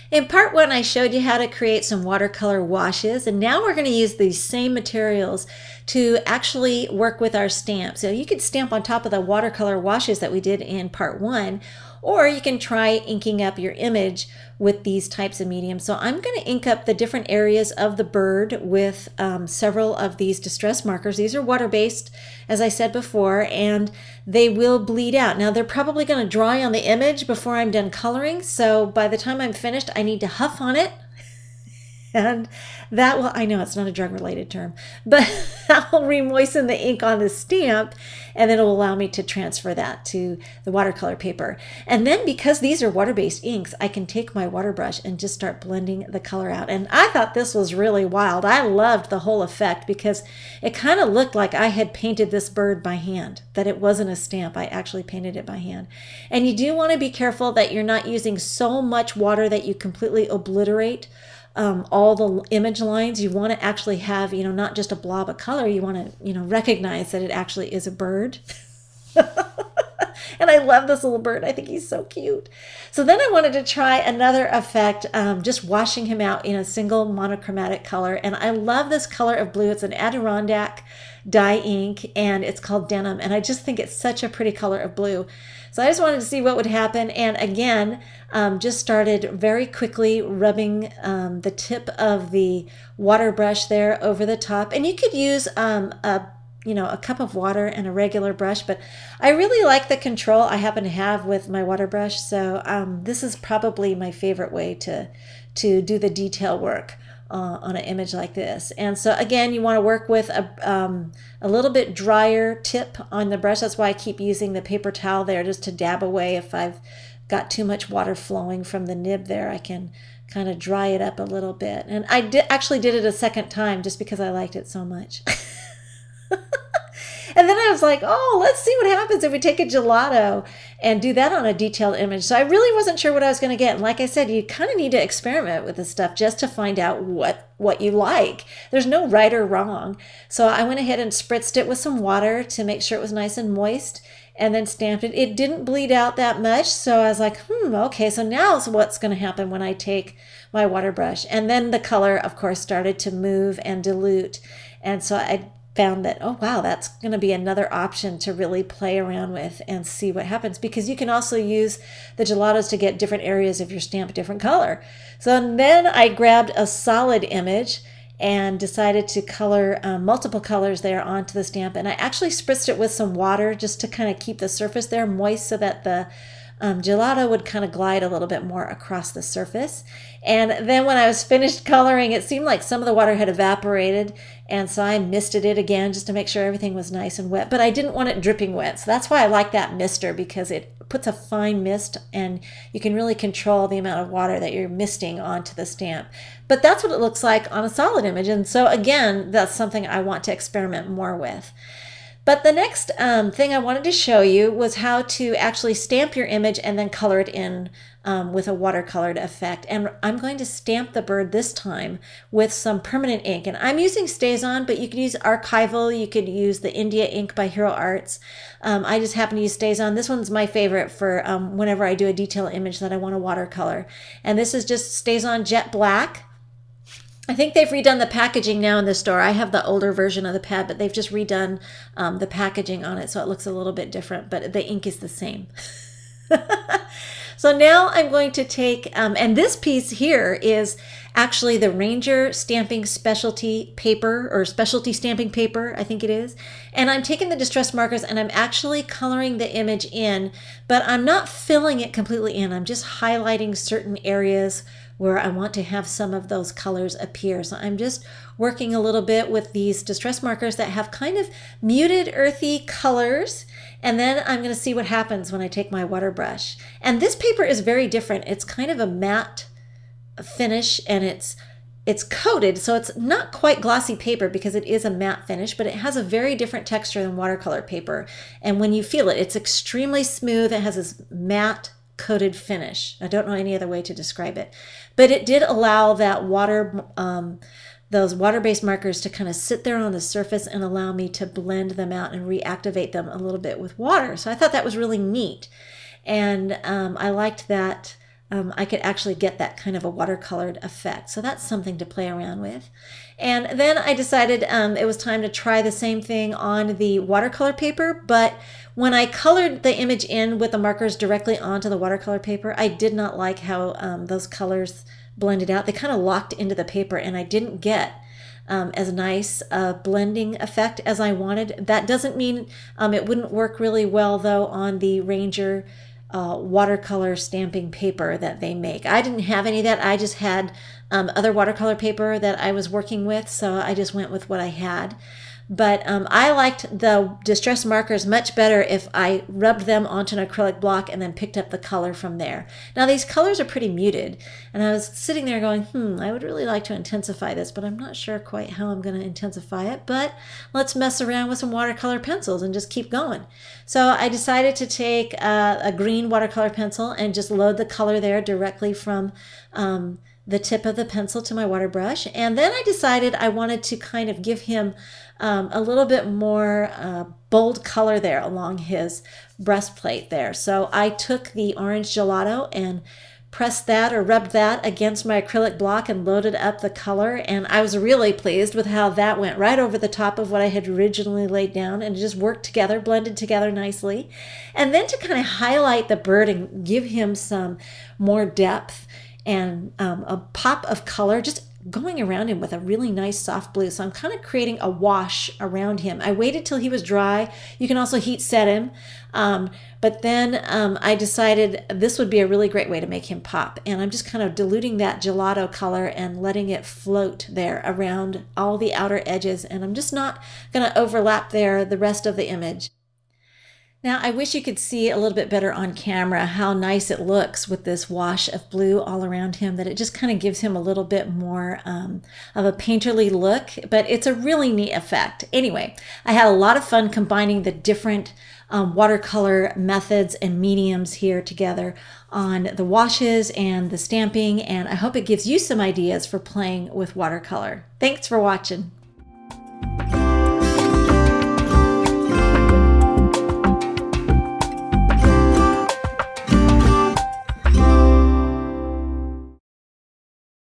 In part one, I showed you how to create some watercolor washes, and now we're going to use these same materials to actually work with our stamp. So you could stamp on top of the watercolor washes that we did in part one, or you can try inking up your image with these types of mediums. So I'm going to ink up the different areas of the bird with several of these distress markers. These are water-based, as I said before, and they will bleed out. Now they're probably going to dry on the image before I'm done coloring, so by the time I'm finished I need to huff on it. And that will, I know it's not a drug-related term, but that will re-moisten the ink on the stamp, and then it will allow me to transfer that to the watercolor paper. And then because these are water-based inks, I can take my water brush and just start blending the color out. And I thought this was really wild. I loved the whole effect because it kind of looked like I had painted this bird by hand, that it wasn't a stamp. I actually painted it by hand. And you do want to be careful that you're not using so much water that you completely obliterate all the image lines. You want to actually have, not just a blob of color. You want to, recognize that it actually is a bird. And I love this little bird. I think he's so cute. So then I wanted to try another effect, just washing him out in a single monochromatic color. And I love this color of blue. It's an Adirondack dye ink, and it's called Denim. And I just think it's such a pretty color of blue. So I just wanted to see what would happen. And again, just started very quickly rubbing the tip of the water brush there over the top. And you could use a cup of water and a regular brush, but I really like the control I happen to have with my water brush. So this is probably my favorite way to do the detail work on an image like this. And so again, you want to work with a little bit drier tip on the brush. That's why I keep using the paper towel there, just to dab away if I've got too much water flowing from the nib there. I can kind of dry it up a little bit. And I actually did it a second time just because I liked it so much. And then I was like, oh, let's see what happens if we take a gelato and do that on a detailed image. So I really wasn't sure what I was going to get. And like I said, you kind of need to experiment with this stuff just to find out what you like. There's no right or wrong. So I went ahead and spritzed it with some water to make sure it was nice and moist, and then stamped it. It didn't bleed out that much. So I was like, okay, so now what's going to happen when I take my water brush? And then the color, of course, started to move and dilute. And so I found that, oh wow, that's going to be another option to really play around with and see what happens, because you can also use the gelatos to get different areas of your stamp different color. So then I grabbed a solid image and decided to color multiple colors there onto the stamp, and I actually spritzed it with some water just to kind of keep the surface there moist so that the gelato would kind of glide a little bit more across the surface. And then when I was finished coloring, it seemed like some of the water had evaporated, and so I misted it again just to make sure everything was nice and wet, but I didn't want it dripping wet. So that's why I like that mister, because it puts a fine mist and you can really control the amount of water that you're misting onto the stamp. But that's what it looks like on a solid image, and so again, that's something I want to experiment more with. But the next thing I wanted to show you was how to actually stamp your image and then color it in with a watercolored effect. And I'm going to stamp the bird this time with some permanent ink. And I'm using StazOn, but you could use Archival. You could use the India ink by Hero Arts. I just happen to use StazOn. This one's my favorite for whenever I do a detail image that I want to watercolor. And this is just StazOn Jet Black. I think they've redone the packaging now in the store. I have the older version of the pad, but they've just redone the packaging on it, so it looks a little bit different, but the ink is the same. So now I'm going to take, and this piece here is actually the Ranger Stamping Specialty Paper, or Specialty Stamping Paper, I think it is. And I'm taking the distress markers and I'm actually coloring the image in, but I'm not filling it completely in. I'm just highlighting certain areas where I want to have some of those colors appear. So I'm just working a little bit with these distress markers that have kind of muted earthy colors, and then I'm going to see what happens when I take my water brush. And this paper is very different. It's kind of a matte finish, and it's coated, so it's not quite glossy paper because it is a matte finish, but it has a very different texture than watercolor paper. And when you feel it, it's extremely smooth. It has this matte coated finish. I don't know any other way to describe it, but it did allow that water, those water-based markers to kind of sit there on the surface and allow me to blend them out and reactivate them a little bit with water. So I thought that was really neat, and I liked that I could actually get that kind of a watercolored effect. So that's something to play around with. And then I decided it was time to try the same thing on the watercolor paper, but when I colored the image in with the markers directly onto the watercolor paper, I did not like how those colors blended out. They kind of locked into the paper, and I didn't get as nice a blending effect as I wanted. That doesn't mean it wouldn't work really well, though, on the Ranger watercolor stamping paper that they make. I didn't have any of that. I just had other watercolor paper that I was working with, so I just went with what I had. But I liked the distress markers much better if I rubbed them onto an acrylic block and then picked up the color from there. Now these colors are pretty muted, and I was sitting there going, I would really like to intensify this, but I'm not sure quite how I'm going to intensify it. But let's mess around with some watercolor pencils and just keep going. So I decided to take a green watercolor pencil and just load the color there directly from the tip of the pencil to my water brush. And then I decided I wanted to kind of give him a little bit more bold color there along his breastplate there. So I took the orange gelato and pressed that or rubbed that against my acrylic block and loaded up the color. And I was really pleased with how that went right over the top of what I had originally laid down, and it just worked together, blended together nicely. And then to kind of highlight the bird and give him some more depth and a pop of color, just going around him with a really nice soft blue. So I'm kind of creating a wash around him. I waited till he was dry. You can also heat set him. But then I decided this would be a really great way to make him pop. And I'm just kind of diluting that gelato color and letting it float there around all the outer edges. And I'm just not going to overlap there the rest of the image. Now, I wish you could see a little bit better on camera how nice it looks with this wash of blue all around him, that it just kind of gives him a little bit more of a painterly look, but it's a really neat effect. Anyway, I had a lot of fun combining the different watercolor methods and mediums here together on the washes and the stamping, and I hope it gives you some ideas for playing with watercolor. Thanks for watching.